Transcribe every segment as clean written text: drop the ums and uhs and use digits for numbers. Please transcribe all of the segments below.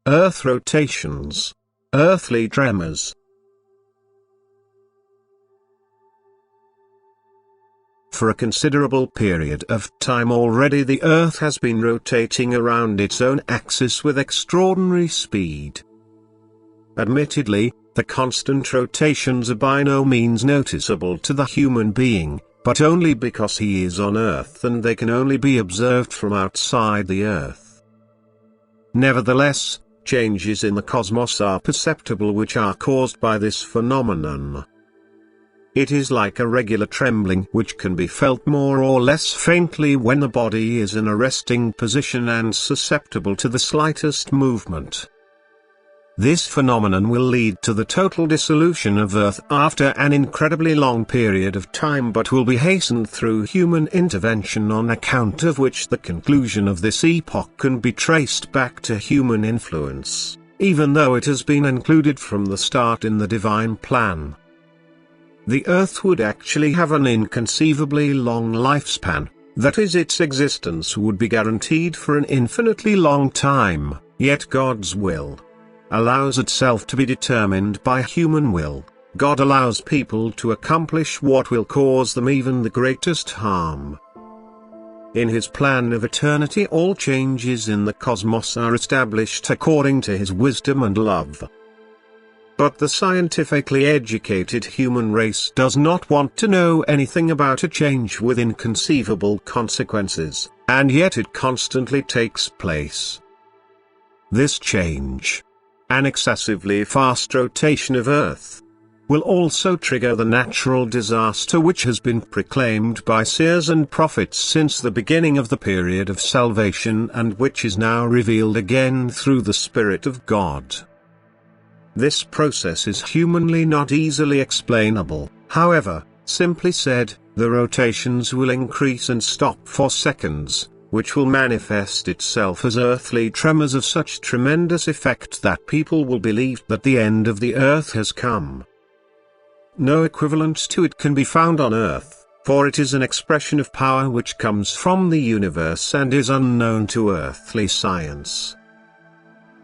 Earth rotations. Earthly tremors. For a considerable period of time already the Earth has been rotating around its own axis with extraordinary speed. Admittedly, the constant rotations are by no means noticeable to the human being, but only because he is on Earth and they can only be observed from outside the Earth. Nevertheless, changes in the cosmos are perceptible which are caused by this phenomenon. It is like a regular trembling which can be felt more or less faintly when the body is in a resting position and susceptible to the slightest movement. This phenomenon will lead to the total dissolution of Earth after an incredibly long period of time, but will be hastened through human intervention, on account of which the conclusion of this epoch can be traced back to human influence, even though it has been included from the start in the divine plan. The Earth would actually have an inconceivably long lifespan, that is, its existence would be guaranteed for an infinitely long time, yet God's will allows itself to be determined by human will. God allows people to accomplish what will cause them even the greatest harm. In His plan of eternity all changes in the cosmos are established according to His wisdom and love. But the scientifically educated human race does not want to know anything about a change with inconceivable consequences, and yet it constantly takes place. This change, an excessively fast rotation of Earth, will also trigger the natural disaster which has been proclaimed by seers and prophets since the beginning of the period of salvation, and which is now revealed again through the Spirit of God. This process is humanly not easily explainable. However, simply said, the rotations will increase and stop for seconds, which will manifest itself as earthly tremors of such tremendous effect that people will believe that the end of the Earth has come. No equivalent to it can be found on Earth, for it is an expression of power which comes from the universe and is unknown to earthly science.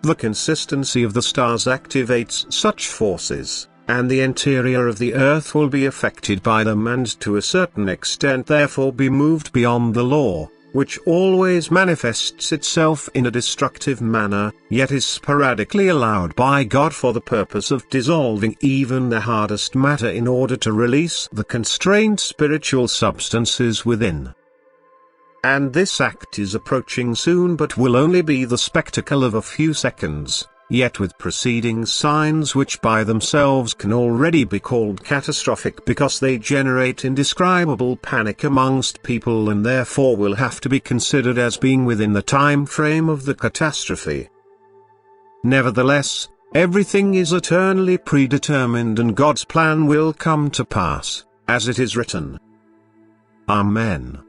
The consistency of the stars activates such forces, and the interior of the Earth will be affected by them and to a certain extent therefore be moved beyond the law, which always manifests itself in a destructive manner, yet is sporadically allowed by God for the purpose of dissolving even the hardest matter in order to release the constrained spiritual substances within. And this act is approaching soon, but will only be the spectacle of a few seconds, yet with preceding signs which by themselves can already be called catastrophic because they generate indescribable panic amongst people and therefore will have to be considered as being within the time frame of the catastrophe. Nevertheless, everything is eternally predetermined and God's plan will come to pass, as it is written. Amen.